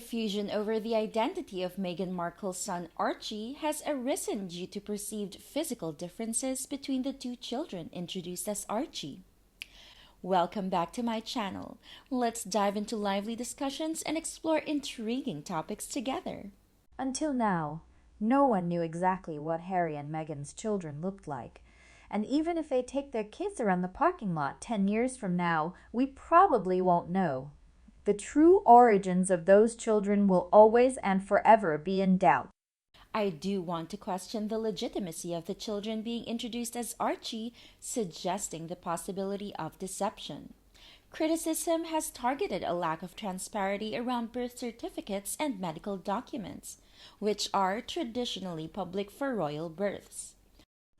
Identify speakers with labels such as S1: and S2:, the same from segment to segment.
S1: Confusion over the identity of Meghan Markle's son Archie has arisen due to perceived physical differences between the two children introduced as Archie. Welcome back to my channel. Let's dive into lively discussions and explore intriguing topics together.
S2: Until now, no one knew exactly what Harry and Meghan's children looked like. And even if they take their kids around the parking lot 10 years from now, we probably won't know. The true origins of those children will always and forever be in doubt.
S1: I do want to question the legitimacy of the children being introduced as Archie, suggesting the possibility of deception. Criticism has targeted a lack of transparency around birth certificates and medical documents, which are traditionally public for royal births.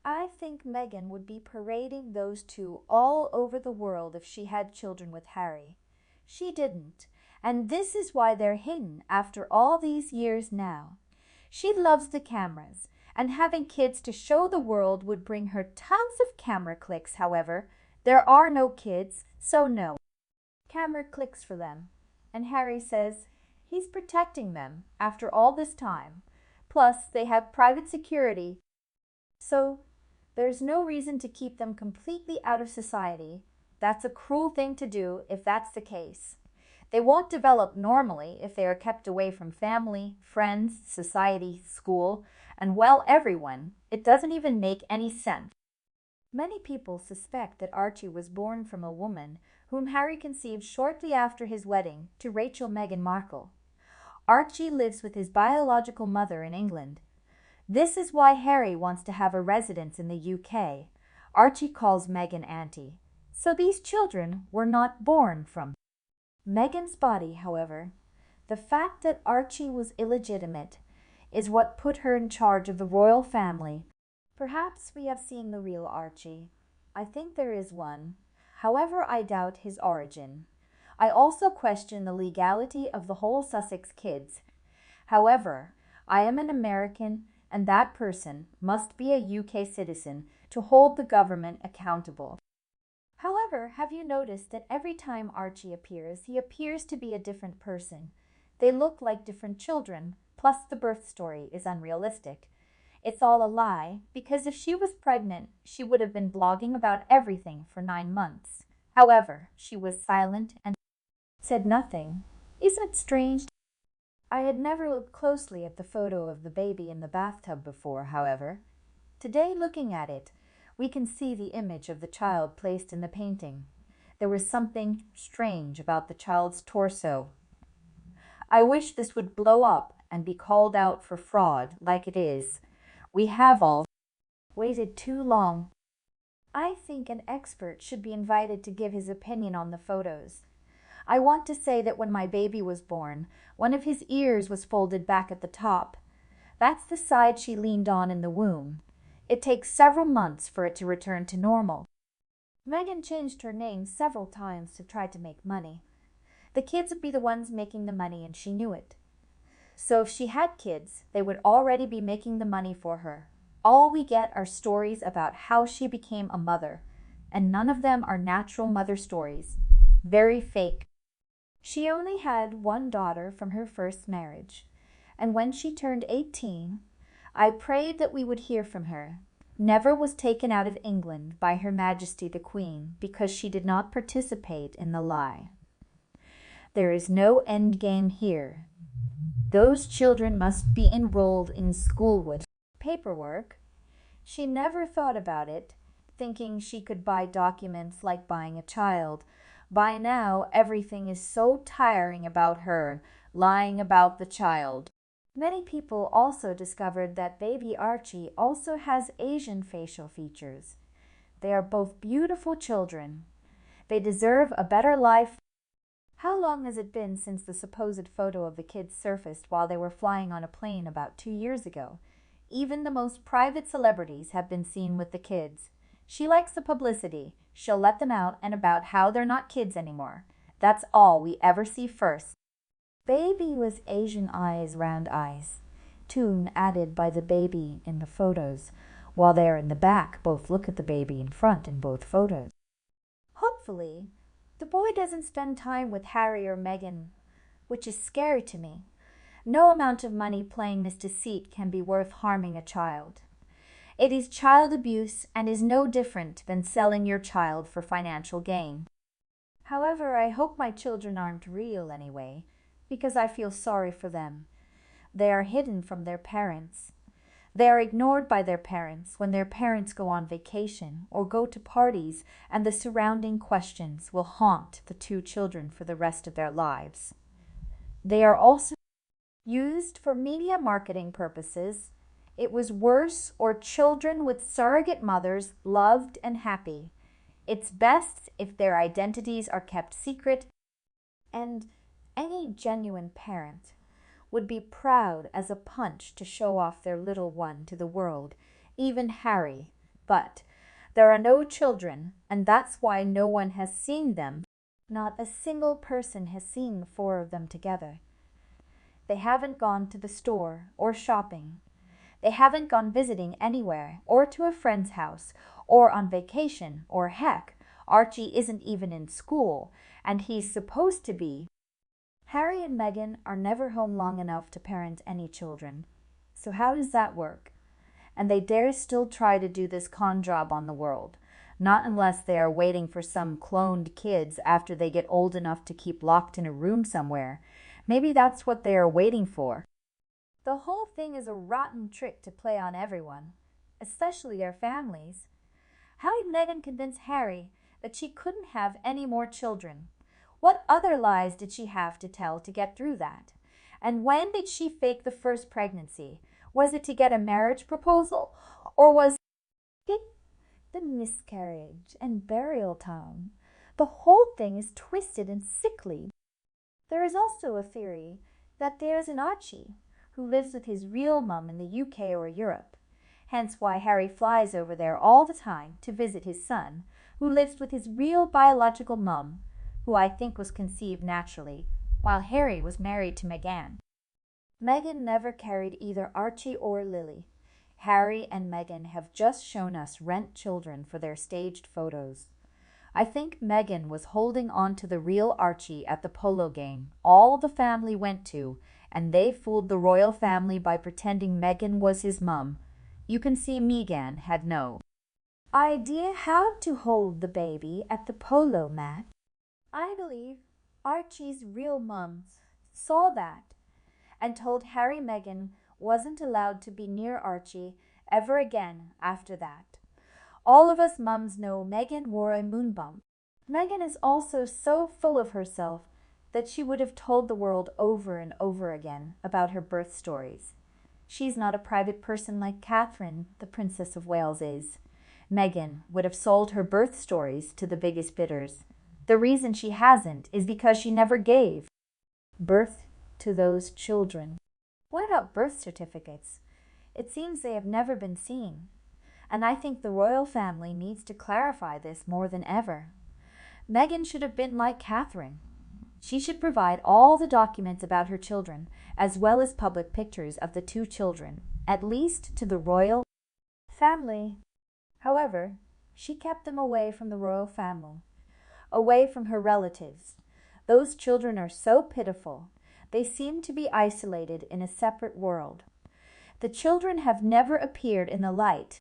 S2: I think Meghan would be parading those two all over the world if she had children with Harry. She didn't, and this is why they're hidden after all these years now. She loves the cameras, and having kids to show the world would bring her tons of camera clicks. However, there are no kids, so no camera clicks for them. And Harry says he's protecting them after all this time. Plus, they have private security, so there's no reason to keep them completely out of society. That's a cruel thing to do if that's the case. They won't develop normally if they are kept away from family, friends, society, school, and well, everyone. It doesn't even make any sense. Many people suspect that Archie was born from a woman whom Harry conceived shortly after his wedding to Rachel Meghan Markle. Archie lives with his biological mother in England. This is why Harry wants to have a residence in the UK. Archie calls Meghan Auntie. So these children were not born from Meghan's body. However, the fact that Archie was illegitimate is what put her in charge of the royal family. Perhaps we have seen the real Archie. I think there is one. However, I doubt his origin. I also question the legality of the whole Sussex kids. However, I am an American, and that person must be a UK citizen to hold the government accountable. However, have you noticed that every time Archie appears, he appears to be a different person? They look like different children, plus the birth story is unrealistic. It's all a lie, because if she was pregnant, she would have been blogging about everything for 9 months. However, she was silent and said nothing. Isn't it strange? I had never looked closely at the photo of the baby in the bathtub before, however. Today, looking at it, we can see the image of the child placed in the painting. There was something strange about the child's torso. I wish this would blow up and be called out for fraud like it is. We have all waited too long. I think an expert should be invited to give his opinion on the photos. I want to say that when my baby was born, one of his ears was folded back at the top. That's the side she leaned on in the womb. It takes several months for it to return to normal. Meghan changed her name several times to try to make money. The kids would be the ones making the money, and she knew it. So if she had kids, they would already be making the money for her. All we get are stories about how she became a mother, and none of them are natural mother stories. Very fake. She only had one daughter from her first marriage, and when she turned 18, I prayed that we would hear from her. Never was taken out of England by Her Majesty the Queen because she did not participate in the lie. There is no end game here. Those children must be enrolled in school with paperwork. She never thought about it, thinking she could buy documents like buying a child. By now, everything is so tiring about her lying about the child. Many people also discovered that baby Archie also has Asian facial features. They are both beautiful children. They deserve a better life. How long has it been since the supposed photo of the kids surfaced while they were flying on a plane about 2 years ago? Even the most private celebrities have been seen with the kids. She likes the publicity. She'll let them out and about how they're not kids anymore. That's all we ever see first. Baby with Asian eyes, round eyes. Tune added by the baby in the photos. While they're in the back, both look at the baby in front in both photos. Hopefully, the boy doesn't spend time with Harry or Meghan, which is scary to me. No amount of money playing this deceit can be worth harming a child. It is child abuse and is no different than selling your child for financial gain. However, I hope my children aren't real anyway, because I feel sorry for them. They are hidden from their parents. They are ignored by their parents when their parents go on vacation or go to parties, and the surrounding questions will haunt the two children for the rest of their lives. They are also used for media marketing purposes. It was worse, or children with surrogate mothers loved and happy. It's best if their identities are kept secret, and any genuine parent would be proud as a punch to show off their little one to the world, even Harry. But there are no children, and that's why no one has seen them. Not a single person has seen the four of them together. They haven't gone to the store or shopping. They haven't gone visiting anywhere, or to a friend's house, or on vacation, or heck, Archie isn't even in school, and he's supposed to be. Harry and Meghan are never home long enough to parent any children. So how does that work? And they dare still try to do this con job on the world. Not unless they are waiting for some cloned kids after they get old enough to keep locked in a room somewhere. Maybe that's what they are waiting for. The whole thing is a rotten trick to play on everyone, especially their families. How did Meghan convince Harry that she couldn't have any more children? What other lies did she have to tell to get through that? And when did she fake the first pregnancy? Was it to get a marriage proposal? Or was it the miscarriage and burial time? The whole thing is twisted and sickly. There is also a theory that there is an Archie who lives with his real mum in the UK or Europe. Hence why Harry flies over there all the time to visit his son, who lives with his real biological mum, who I think was conceived naturally, while Harry was married to Meghan. Meghan never carried either Archie or Lily. Harry and Meghan have just shown us rent children for their staged photos. I think Meghan was holding on to the real Archie at the polo game all the family went to, and they fooled the royal family by pretending Meghan was his mum. You can see Meghan had no idea how to hold the baby at the polo match. I believe Archie's real mum saw that and told Harry Meghan wasn't allowed to be near Archie ever again after that. All of us mums know Meghan wore a moon bump. Meghan is also so full of herself that she would have told the world over and over again about her birth stories. She's not a private person like Catherine, the Princess of Wales, is. Meghan would have sold her birth stories to the biggest bidders. The reason she hasn't is because she never gave birth to those children. What about birth certificates? It seems they have never been seen. And I think the royal family needs to clarify this more than ever. Meghan should have been like Catherine. She should provide all the documents about her children, as well as public pictures of the two children, at least to the royal family. However, she kept them away from the royal family, away from her relatives. Those children are so pitiful. They seem to be isolated in a separate world. The children have never appeared in the light.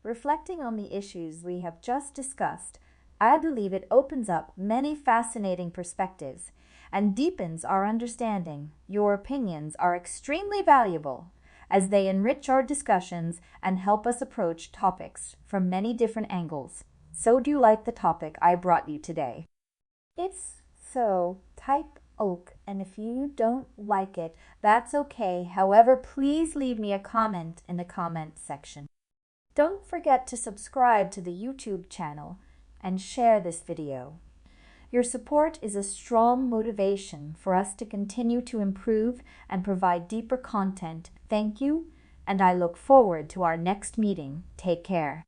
S2: Reflecting on the issues we have just discussed, I believe it opens up many fascinating perspectives and deepens our understanding. Your opinions are extremely valuable as they enrich our discussions and help us approach topics from many different angles. So do you like the topic I brought you today? If so, type oak, and if you don't like it, that's okay. However, please leave me a comment in the comment section. Don't forget to subscribe to the YouTube channel and share this video. Your support is a strong motivation for us to continue to improve and provide deeper content. Thank you, and I look forward to our next meeting. Take care.